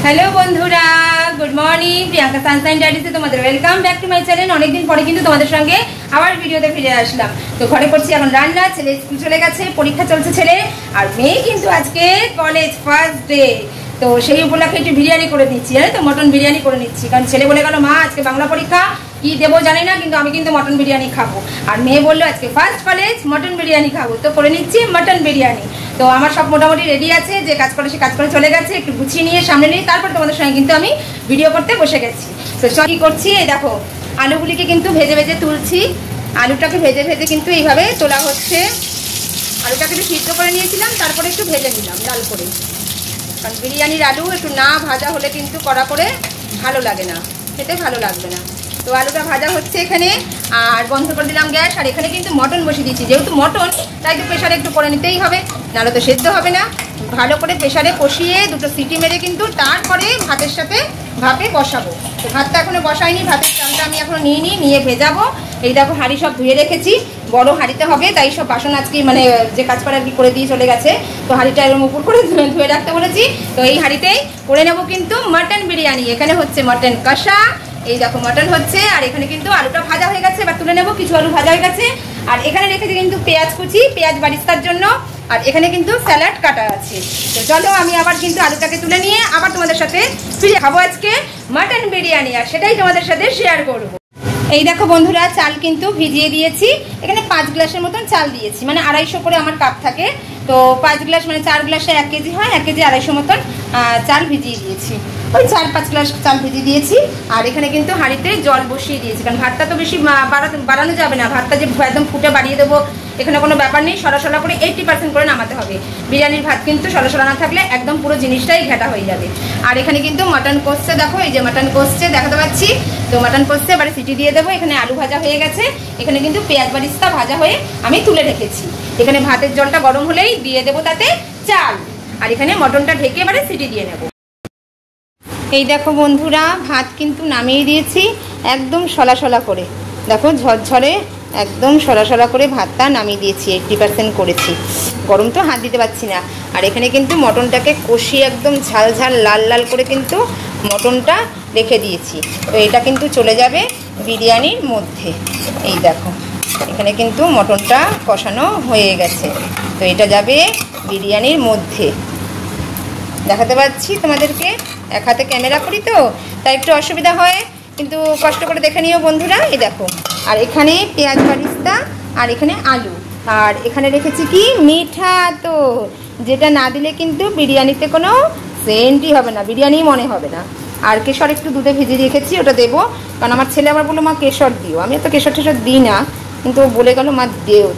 Hello बंधुरा good morning Priyanka Sunshine डायरीতে তোমাদের welcome back to my channel. অনেকদিন পরে কিন্তু তোমাদের সঙ্গে আবার ভিডিওতে ফিরে আসলাম। তো ঘরে করছি এখন রান্না, ছেলে স্কুল চলে গেছে, পরীক্ষা চলছে ছেলে, আর মেয়ে কিন্তু আজকে কলেজ ফার্স্ট ডে। তো সেই উপলক্ষে একটু বিরিয়ানি করে নিচ্ছি, জানো তো, মটন বিরিয়ানি করে নিচ্ছি। কারণ ছেলে বলে গেল মা আজকে বাংলা পরীক্ষা, কি দেবো জানি না, কিন্তু আমি কিন্তু মটন বিরিয়ানি খাবো। আর মেয়ে বললো আজকে ফার্স্ট কলেজ, মটন বিরিয়ানি খাবো, তো করে নিচ্ছি মটন বিরিয়ানি। তো আমার সব মোটামুটি রেডি আছে, যে কাজ করে সে কাজ করে চলে গেছে, একটু গুছিয়ে নিয়ে সামনে নিয়ে তারপর তোমাদের সঙ্গে কিন্তু আমি ভিডিও করতে বসে গেছি। তো কি করছি, এই দেখো আলুগুলিকে কিন্তু ভেজে ভেজে তুলছি। আলুটাকে ভেজে ভেজে কিন্তু এইভাবে তোলা হচ্ছে। আলুটাকে একটু সিদ্ধ করে নিয়েছিলাম, তারপরে একটু ভেজে নিলাম লাল করে। কারণ বিরিয়ানির আলু একটু না ভাজা হলে কিন্তু কড়া করে ভালো লাগে না, খেতে ভালো লাগবে না। তো আলুটা ভাজা হচ্ছে এখানে, আর বন্ধ করে দিলাম গ্যাস। আর এখানে কিন্তু মটন বসিয়ে দিচ্ছি, যেহেতু মটন তাই তো প্রেশারে একটু করে নিতেই হবে, নাহলে তো সেদ্ধ হবে না। ভালো করে প্রেশারে কষিয়ে দুটো সিটি মেরে কিন্তু তারপরে ভাতের সাথে ভাপে বসাবো। তো ভাতটা এখনো বসাইনি, ভাতের চালটা আমি এখনো নিয়ে ভেজাবো। এই দেখো হাঁড়ি সব ধুয়ে রেখেছি, বড় হাঁড়িতে হবে, তাই সব বাসন আজকে মানে যে কাজ করে আর কি করে দিয়ে চলে গেছে। তো হাঁড়িটা এরকম উপর করে ধুয়ে রাখতে বলেছি। তো এই হাঁড়িতেই করে নেবো কিন্তু মটন বিরিয়ানি। এখানে হচ্ছে মটন কষা, এই দেখো মটন হচ্ছে, আর এখানে কিন্তু আলুটা ভাজা হয়ে গেছে, এবার তুলে নেবো। কিছু আলু ভাজা হয়ে গেছে, আর এখানে রেখেছি কিন্তু পেঁয়াজ কুচি, পেঁয়াজ বারিস্তার জন্য, আর এখানে কিন্তু স্যালাড কাটা আছে। তো চলো আমি আবার কিন্তু আলুটাকে তুলে নিয়ে আবার তোমাদের সাথে ফিরে খাবো আজকে মটন বিরিয়ানি, আর সেটাই তোমাদের সাথে শেয়ার করবো। এই দেখো বন্ধুরা, চাল কিন্তু ভিজিয়ে দিয়েছি। এখানে 5 গ্লাসের মতন চাল দিয়েছি, মানে 250 করে আমার কাপ থাকে। তো 5 গ্লাস মানে 4 গ্লাসে 1 কেজি হয়, 1 কেজি 250 মতন চাল ভিজিয়ে দিয়েছি। ওই 4-5 গ্লাস চাল ভিজিয়ে দিয়েছি। আর এখানে কিন্তু হাঁড়িতে জল বসিয়ে দিয়েছি, কারণ ভাতটা তো বেশি বাড়ানো যাবে না। ভাতটা যে একদম ফুটে বাড়িয়ে দেবো এখানে কোনো ব্যাপার নেই, সরাসরা করে 80% করে নামাতে হবে। বিরিয়ানির ভাত কিন্তু সরাসরা না থাকলে একদম পুরো জিনিসটাই ঘেটা হয়ে যাবে। আর এখানে কিন্তু মটন কষছে, দেখো এই যে মটন কষছে, দেখাতে পাচ্ছি। তো মটন কষছে, এবারে সিটি দিয়ে দেবো। এখানে আলু ভাজা হয়ে গেছে, এখানে কিন্তু পেঁয়াজ বারিস্তা ভাজা হয়ে আমি তুলে রেখেছি। এখানে ভাতের জলটা গরম হলেই দিয়ে দেবো তাতে চাল, আর এখানে মটনটা ঢেকে এবারে সিটি দিয়ে নেব। এই দেখো বন্ধুরা, ভাত কিন্তু নামিয়ে দিয়েছি একদম সলা করে, দেখো ঝরঝরে একদম সলা করে ভাতটা নামিয়ে দিয়েছি। 80% করেছি, গরম তো হাত দিতে পারছি না। আর এখানে কিন্তু মটনটাকে কষিয়ে একদম ঝাল লাল করে কিন্তু মটনটা রেখে দিয়েছি। তো এটা কিন্তু চলে যাবে বিরিয়ানির মধ্যে। এই দেখো এখানে কিন্তু মটনটা কষানো হয়ে গেছে, তো এটা যাবে বিরিয়ানির মধ্যে। দেখাতে পাচ্ছি তোমাদেরকে, এক হাতে ক্যামেরা করি তো তাই একটু অসুবিধা হয়, কিন্তু কষ্ট করে দেখে নিও বন্ধুরা। এই দেখো, আর এখানে পেঁয়াজ বারিস্তা, আর এখানে আলু, আর এখানে রেখেছি কি মিঠা। তো যেটা না দিলে কিন্তু বিরিয়ানিতে কোনো সেন্টই হবে না, বিরিয়ানি মনে হবে না। আর কেশর একটু দুধে ভিজিয়ে রেখেছি, ওটা দেবো। কারণ আমার ছেলে আবার বললো মা কেশর দিও, আমি তো কেশর টেশর দিই না, কিন্তু বলে গেল মা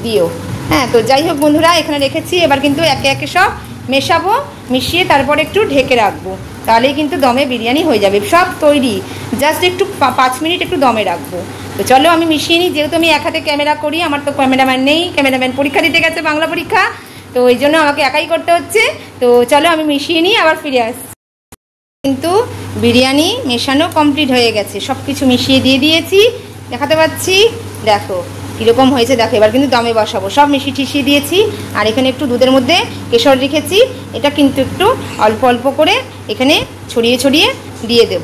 দিও। হ্যাঁ, তো যাই হোক বন্ধুরা, এখানে রেখেছি। এবার কিন্তু একে একে সব মেশাবো, মিশিয়ে তারপরে একটু ঢেকে রাখবো, তাহলেই কিন্তু দমে বিরিয়ানি হয়ে যাবে। সব তৈরি, জাস্ট একটু 5 মিনিট একটু দমে রাখবো। তো চলো আমি মিশিয়ে নিই, যেহেতু আমি এক হাতে ক্যামেরা করি, আমার তো ক্যামেরাম্যান নেই, ক্যামেরাম্যান পরীক্ষা দিতে গেছে বাংলা পরীক্ষা, তো এই জন্য আমাকে একাই করতে হচ্ছে। তো চলো আমি মিশিয়ে নিই, আবার ফিরে আসছি। কিন্তু বিরিয়ানি মেশানো কমপ্লিট হয়ে গেছে, সব কিছু মিশিয়ে দিয়ে দিয়েছি, দেখাতে পাচ্ছি। দেখো কীরকম হয়েছে, দেখো এবার কিন্তু দমে বসাবো। সব মিশিয়ে দিয়েছি, আর এখানে একটু দুধের মধ্যে কেশর রেখেছি, এটা কিন্তু একটু অল্প করে এখানে ছড়িয়ে দিয়ে দেব,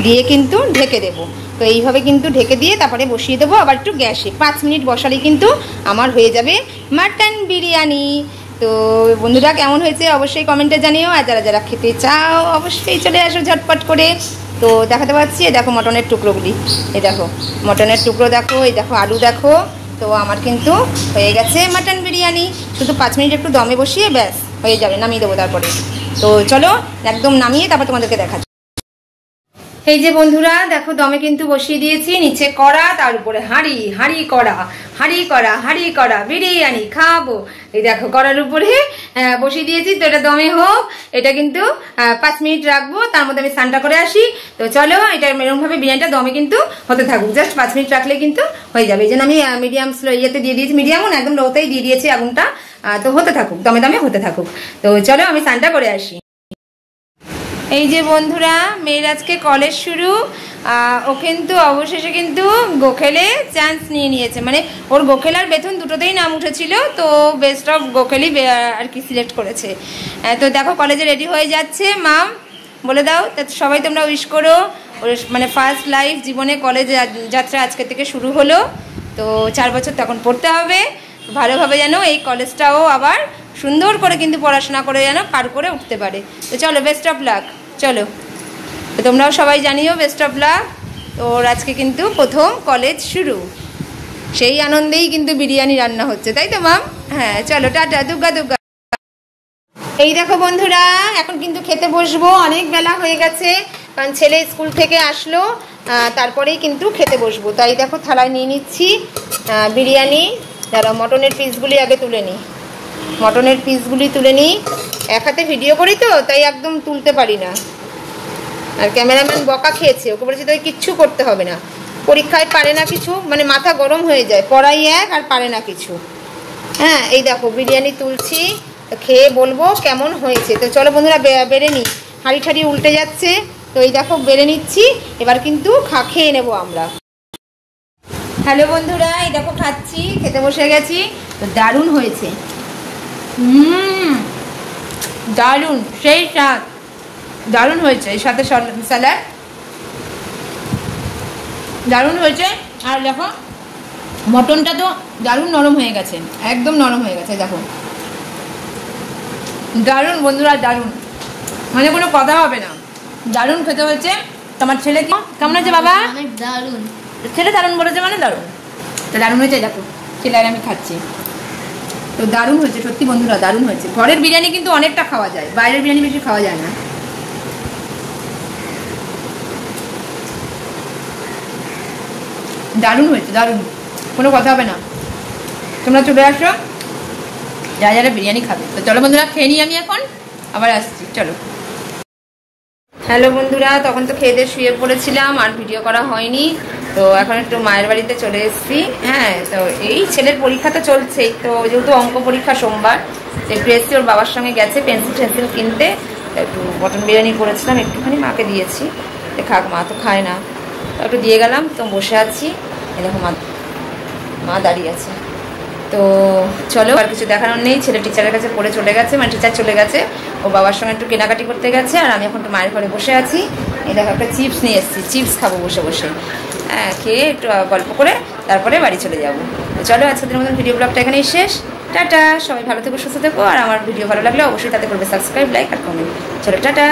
দিয়ে কিন্তু ঢেকে দেব। তো এইভাবে কিন্তু ঢেকে দিয়ে তারপরে বসিয়ে দেবো আবার একটু গ্যাসে। 5 মিনিট বসালেই কিন্তু আমার হয়ে যাবে মটন বিরিয়ানি। তো বন্ধুরা কেমন হয়েছে অবশ্যই কমেন্টে জানিও, আর যারা খেতে চাও অবশ্যই চলে আসো ঝটপট করে। তো দেখাতে পাচ্ছি, দেখো মটনের টুকরোগুলি, এই দেখো মটনের টুকরো, দেখো এই দেখো আলু, দেখো। তো আমার কিন্তু হয়ে গেছে মটন বিরিয়ানি। শুধু 5 মিনিট একটু দমে বসিয়ে ব্যাস হয়ে যাবে, নামিয়ে দেবো তারপরে। তো চলো একদম নামিয়ে তারপর তোমাদেরকে দেখাচ্ছি। এই যে বন্ধুরা দেখো, দমে কিন্তু বসিয়ে দিয়েছি, নিচে কড়া, তার উপরে হাঁড়ি কড়া বিরিয়ানি খাবো। এই দেখো কড়ার উপরে বসিয়ে দিয়েছি। তো এটা দমে হোক, এটা কিন্তু 5 মিনিট রাখবো, তার মধ্যে আমি স্নানটা করে আসি। তো চলো এটা এরকমভাবে বিরিয়ানিটা দমে কিন্তু হতে থাকুক, জাস্ট 5 মিনিট রাখলে কিন্তু হয়ে যাবে। এই জন্য আমি মিডিয়াম স্লো ইয়েতে দিয়ে দিয়েছি, মিডিয়ামও না একদম লোতেই দিয়ে দিয়েছি আগুনটা। তো হতে থাকুক, দমে হতে থাকুক। তো চলো আমি স্নানটা করে আসি। এই যে বন্ধুরা, মেয়ের আজকে কলেজ শুরু। ও কিন্তু অবশেষে কিন্তু গোখেলে চান্স নিয়েছে, মানে ওর গোখেল আর বেতন দুটোতেই নাম উঠেছিল, তো বেস্ট অফ গোখেলই আর কি সিলেক্ট করেছে। তো দেখো কলেজে রেডি হয়ে যাচ্ছে মাম। বলে দাও, তা সবাই তোমরা উইশ করো। ওর মানে ফার্স্ট লাইফ জীবনে কলেজে যাত্রা আজকে থেকে শুরু হলো। তো 4 বছর তখন পড়তে হবে ভালোভাবে, যেন এই কলেজটাও আবার সুন্দর করে কিন্তু পড়াশোনা করে যেন পার করে উঠতে পারে। তো চলো, বেস্ট অফ লাক। চলো, তো তোমরাও সবাই জানিও বেস্ট অফ লাক। ওর আজকে কিন্তু প্রথম কলেজ শুরু, সেই আনন্দেই কিন্তু বিরিয়ানি রান্না হচ্ছে, তাই তো মাম? হ্যাঁ চলো, টাটা, দুগ্গা দুগ্গা। এই দেখো বন্ধুরা, এখন কিন্তু খেতে বসবো, অনেক বেলা হয়ে গেছে, কারণ ছেলে স্কুল থেকে আসলো, তারপরেই কিন্তু খেতে বসবো। তাই দেখো থালায় নিয়ে নিচ্ছি বিরিয়ানি। যারা মটনের পিসগুলি আগে তুলে নিই, মটনের পিসগুলি তুলে নিই। এক হাতে ভিডিও করি তো, তাই একদম তুলতে পারি না। আর ক্যামেরাম্যান বকা খেয়েছে, ওকে বলেছি তাই কিচ্ছু করতে হবে না, পরীক্ষায় পারে না কিছু, মানে মাথা গরম হয়ে যায়, পড়াই এক আর পারে না কিছু। হ্যাঁ, এই দেখো বিরিয়ানি তুলছি, খেয়ে বলবো কেমন হয়েছে। তো চলো বন্ধুরা বেড়ে নিই, হাঁড়ি ঠাড়ি উল্টে যাচ্ছে, তো এই দেখো বেড়ে নিচ্ছি, এবার কিন্তু খেয়ে নেবো আমরা। হ্যালো বন্ধুরা, এই দেখো খাচ্ছি, খেতে বসে গেছি। তো দারুণ হয়েছে, দারুণ, সেই স্বাদ, দারুণ হয়েছে। এর সাথে স্যালাড দারুণ হয়েছে। আর দেখো মটনটা তো দারুণ নরম হয়ে গেছে, একদম নরম হয়ে গেছে, দেখো দারুণ বন্ধুরা, দারুণ, মানে কোনো কথা হবে না, দারুণ খেতে হয়েছে। তোমার ছেলে কেমন আছে বাবা? দারুণ, ছেলে দারুণ বলেছে মানে দারুণ, তো দারুণ হয়েছে। দেখো ছেলে আর আমি খাচ্ছি, তো দারুণ হয়েছে সত্যি বন্ধুরা, দারুণ হয়েছে। ঘরের বিরিয়ানি কিন্তু অনেকটা খাওয়া যায়, বাইরের বিরিয়ানি বেশি খাওয়া যায় না। দারুণ হয়েছে, দারুণ, কোনো কথা হবে না। তোমরা চলে আসো যারা যারা বিরিয়ানি খাবে। তো চলো বন্ধুরা খেয়ে নিই, আমি এখন আবার আসছি, চলো। হ্যালো বন্ধুরা, তখন তো খেয়ে দিয়ে শুয়ে পড়েছিলাম, আর ভিডিও করা হয়নি। তো এখন একটু মায়ের বাড়িতে চলে এসেছি। হ্যাঁ, তো এই ছেলের পরীক্ষা তো চলছেই, তো যেহেতু অঙ্ক পরীক্ষা সোমবার, একটু এসছি, ওর বাবার সঙ্গে গেছে পেন্সিল টেন্সিল কিনতে। একটু মটন বিরিয়ানি করেছিলাম, একটুখানি মাকে দিয়েছি, খাক, মা তো খায় না, তো একটু দিয়ে গেলাম। তো বসে আছি, এরকম মা দাঁড়িয়ে আছে। তো চলো, আর কিছু দেখানোর নেই, ছেলে টিচারের কাছে পড়ে চলে গেছে, মানে টিচার চলে গেছে, ও বাবার সঙ্গে একটু কেনাকাটি করতে গেছে, আর আমি এখন একটু মায়ের ঘরে বসে আছি। এই দেখো একটা চিপস নিয়ে এসেছি, চিপস খাবো বসে বসে। হ্যাঁ, খেয়ে একটু গল্প করে তারপরে বাড়ি চলে যাবো। তো চলো, আজকের মতন ভিডিও ব্লগটা এখানেই শেষ। টাটা, সবাই ভালো থেকো, সুস্থ থেকো, আর আমার ভিডিও ভালো লাগলে অবশ্যই তাতে করবে সাবস্ক্রাইব, লাইক আর কমেন্ট। চলো টাটা।